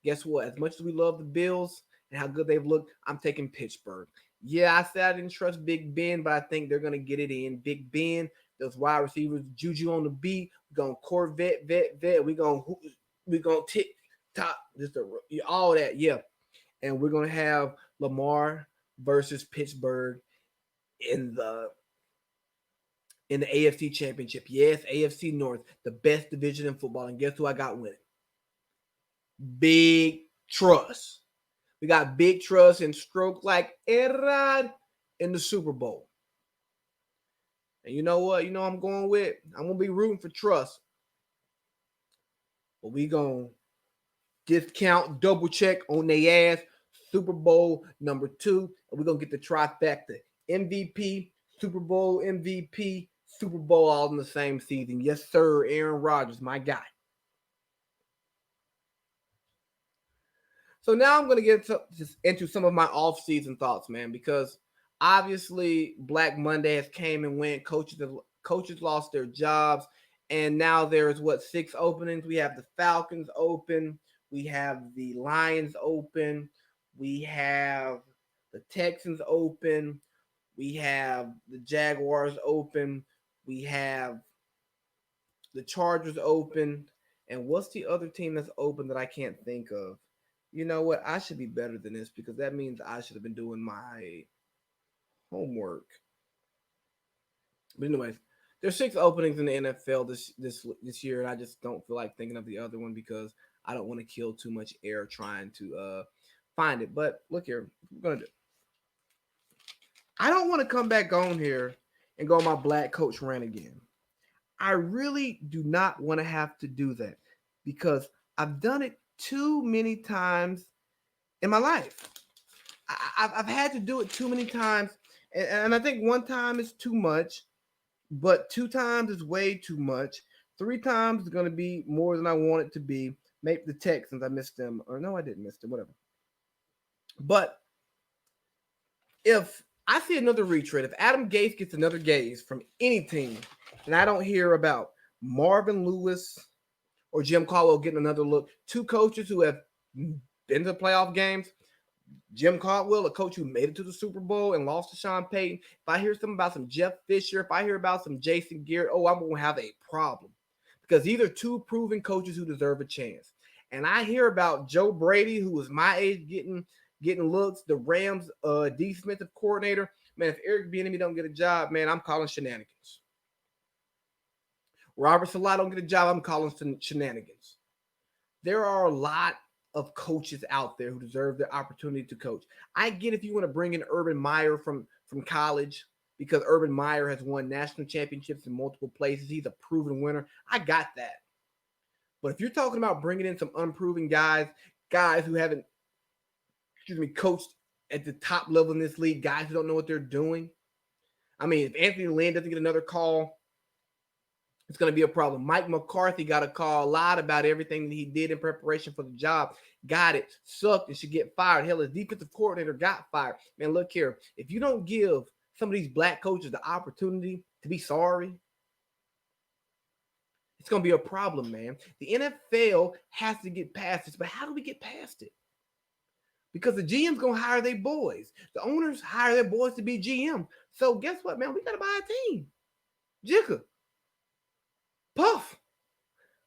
Guess what? As much as we love the Bills and how good they've looked, I'm taking Pittsburgh. Yeah, I said I didn't trust Big Ben, but I think they're going to get it in. Big Ben, those wide receivers, Juju on the beat. We're going to Corvette, vet. We're going to tick, top, all that, yeah. And we're going to have Lamar versus Pittsburgh in the AFC Championship. Yes, AFC North, the best division in football. And guess who I got winning? Big Trust. We got Big Trust and Stroke like A-Rod in the Super Bowl. And you know what? I'm going to be rooting for Trust. But we going to discount, double check on their ass. Super Bowl #2. And we're going to get the trifecta. MVP, Super Bowl MVP, Super Bowl all in the same season. Yes, sir. Aaron Rodgers, my guy. So now I'm going to get into some of my off-season thoughts, man, because obviously Black Monday has came and went. Coaches lost their jobs, and now there's 6 openings. We have the Falcons open, we have the Lions open, we have the Texans open, we have the Jaguars open, we have the Chargers open, and what's the other team that's open that I can't think of? You know what? I should be better than this because that means I should have been doing my homework. But anyways, there's 6 openings in the NFL this year, and I just don't feel like thinking of the other one because I don't want to kill too much air trying to find it. But look here, we're gonna do. I don't want to come back on here and go on my black coach rant again. I really do not want to have to do that because I've done it too many times in my life. I've had to do it too many times, and I think one time is too much, but 2 times is way too much. 3 times is going to be more than I want it to be. Maybe the Texans, I missed them, or no, I didn't miss them, whatever. But if I see another retread, if Adam Gase gets another gaze from any team, and I don't hear about Marvin Lewis or Jim Caldwell getting another look, 2 coaches who have been to playoff games, Jim Caldwell, a coach who made it to the Super Bowl and lost to Sean Payton. If I hear something about some Jeff Fisher, if I hear about some Jason Garrett, I'm going to have a problem because these are 2 proven coaches who deserve a chance. And I hear about Joe Brady, who was my age, getting looks, the Rams defensive coordinator. Man, if Eric Bieniemy don't get a job, man, I'm calling shenanigans. Robert Saleh don't get a job, I'm calling shenanigans. There are a lot of coaches out there who deserve the opportunity to coach. I get if you want to bring in Urban Meyer from college because Urban Meyer has won national championships in multiple places. He's a proven winner. I got that. But if you're talking about bringing in some unproven guys who haven't, coached at the top level in this league, guys who don't know what they're doing. I mean, if Anthony Lynn doesn't get another call, it's going to be a problem. Mike McCarthy got a call a lot about everything that he did in preparation for the job. Got it, sucked, and should get fired. Hell, his defensive coordinator got fired. Man, look here. If you don't give some of these black coaches the opportunity to be sorry, it's going to be a problem, man. The NFL has to get past this, but how do we get past it? Because the GM's going to hire their boys. The owners hire their boys to be GM. So guess what, man? We got to buy a team. Jigga. Puff.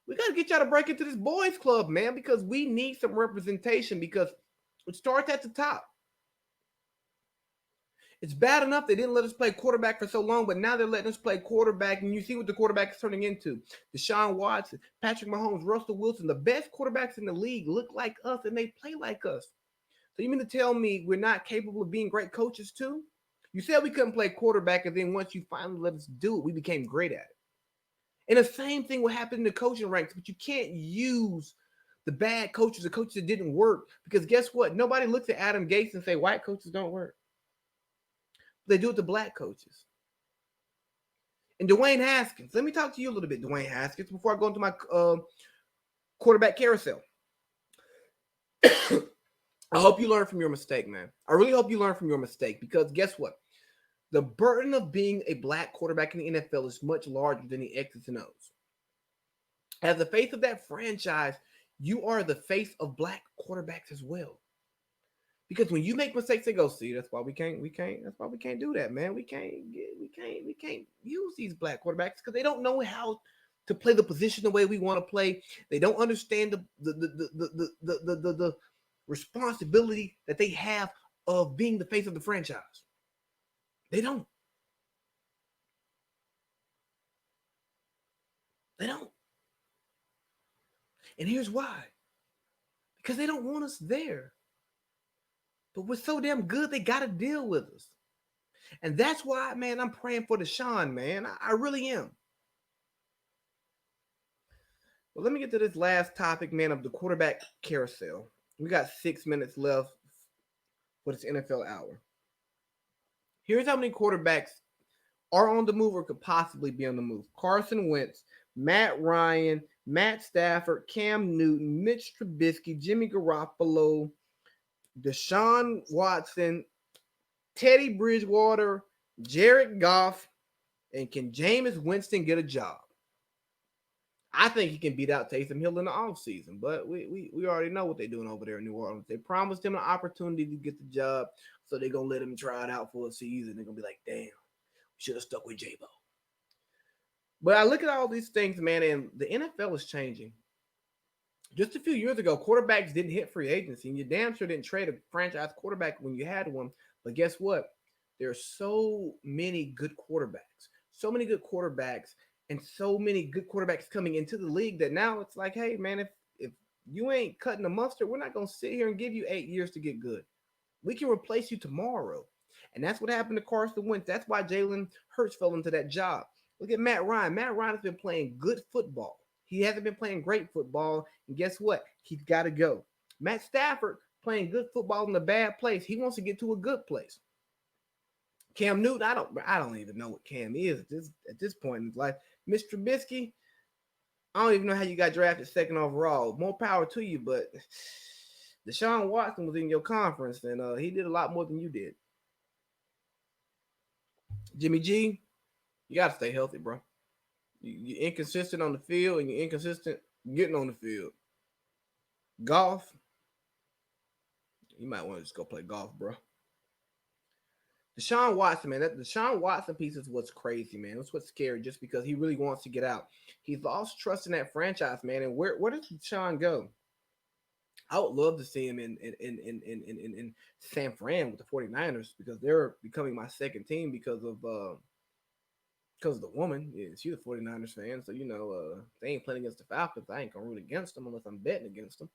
We got to get y'all to break into this boys club, man, because we need some representation because it starts at the top. It's bad enough they didn't let us play quarterback for so long, but now they're letting us play quarterback, and you see what the quarterback is turning into. Deshaun Watson, Patrick Mahomes, Russell Wilson, the best quarterbacks in the league look like us, and they play like us. So you mean to tell me we're not capable of being great coaches too? You said we couldn't play quarterback, and then once you finally let us do it, we became great at it. And the same thing will happen in the coaching ranks, but you can't use the bad coaches, the coaches that didn't work, because guess what? Nobody looks at Adam Gase and say white coaches don't work. They do it to black coaches. And Dwayne Haskins, let me talk to you a little bit, Dwayne Haskins, before I go into my quarterback carousel. I hope you learn from your mistake, man. I really hope you learn from your mistake because guess what? The burden of being a black quarterback in the NFL is much larger than the X's and O's. As the face of that franchise, you are the face of black quarterbacks as well. Because when you make mistakes, they go, see, that's why we can't do that, man. We can't use these black quarterbacks because they don't know how to play the position the way we want to play. They don't understand the responsibility that they have of being the face of the franchise. They don't. They don't. And here's why. Because they don't want us there. But we're so damn good, they got to deal with us. And that's why, man, I'm praying for Deshaun, man. I really am. Well, let me get to this last topic, man, of the quarterback carousel. We got 6 minutes left for this NFL hour. Here's how many quarterbacks are on the move or could possibly be on the move: Carson Wentz, Matt Ryan, Matt Stafford, Cam Newton, Mitch Trubisky, Jimmy Garoppolo, Deshaun Watson, Teddy Bridgewater, Jared Goff, and can Jameis Winston get a job? I think he can beat out Taysom Hill in the offseason, but we already know what they're doing over there in New Orleans. They promised him an opportunity to get the job, so they're going to let him try it out for a season. They're going to be like, damn, we should have stuck with J-Bo. But I look at all these things, man, and the NFL is changing. Just a few years ago, quarterbacks didn't hit free agency, and you damn sure didn't trade a franchise quarterback when you had one. But guess what? There's so many good quarterbacks, and so many good quarterbacks coming into the league that now it's like, hey, man, if you ain't cutting the mustard, we're not gonna sit here and give you 8 years to get good. We can replace you tomorrow, and that's what happened to Carson Wentz. That's why Jalen Hurts fell into that job. Look at Matt Ryan. Matt Ryan has been playing good football. He hasn't been playing great football, and guess what? He's got to go. Matt Stafford playing good football in a bad place. He wants to get to a good place. Cam Newton, I don't even know what Cam is at this point in his life. Mr. Trubisky, I don't even know how you got drafted second overall. More power to you, but Deshaun Watson was in your conference, and he did a lot more than you did. Jimmy G, you got to stay healthy, bro. You're inconsistent on the field, and you're inconsistent getting on the field. Golf, you might want to just go play golf, bro. Deshaun Watson, man, that Deshaun Watson piece is what's crazy, man. That's what's scary, just because he really wants to get out. He's lost trust in that franchise, man. And where does Deshaun go? I would love to see him in San Fran with the 49ers, because they're becoming my second team because of the woman. Yeah, she's a 49ers fan. So, they ain't playing against the Falcons. I ain't gonna root against them unless I'm betting against them.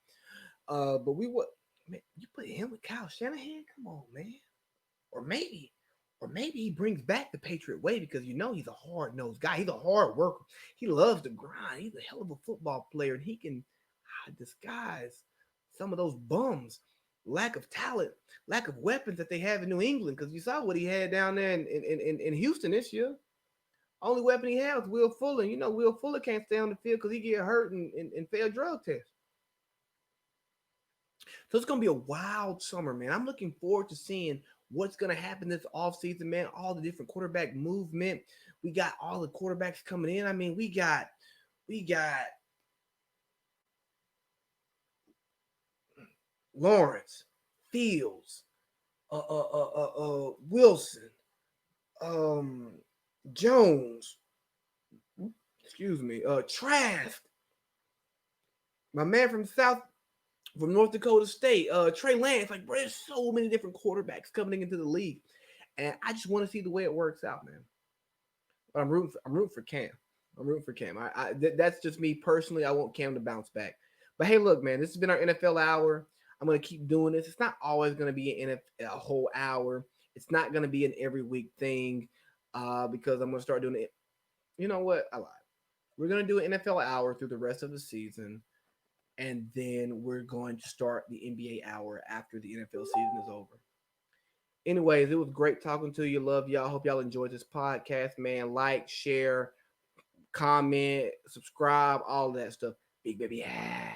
But we would, man, you put him with Kyle Shanahan? Come on, man. Or maybe he brings back the Patriot way, because he's a hard-nosed guy. He's a hard worker. He loves to grind. He's a hell of a football player, and he can disguise some of those bums, lack of talent, lack of weapons that they have in New England. Because you saw what he had down there in Houston this year. Only weapon he has is Will Fuller. Will Fuller can't stay on the field because he get hurt and fail drug tests. So it's going to be a wild summer, man. I'm looking forward to seeing what's going to happen this offseason, man. All the different quarterback movement. We got all the quarterbacks coming in. I mean, we got Lawrence, Fields, Wilson, Jones, excuse me, Trask, my man from North Dakota State, Trey Lance. Like, bro, there's so many different quarterbacks coming into the league, and I just want to see the way it works out, man. But I'm rooting for Cam. That's just me personally. I want Cam to bounce back. But hey, look, man, this has been our NFL hour. I'm gonna keep doing this. It's not always gonna be a whole hour. It's not gonna be an every week thing, because I'm gonna start doing it. You know what? I lied. We're gonna do an NFL hour through the rest of the season, and then we're going to start the NBA hour after the NFL season is over. Anyways, it was great talking to you. Love y'all. Hope y'all enjoyed this podcast, man. Like, share, comment, subscribe, all that stuff. Big baby. Yeah.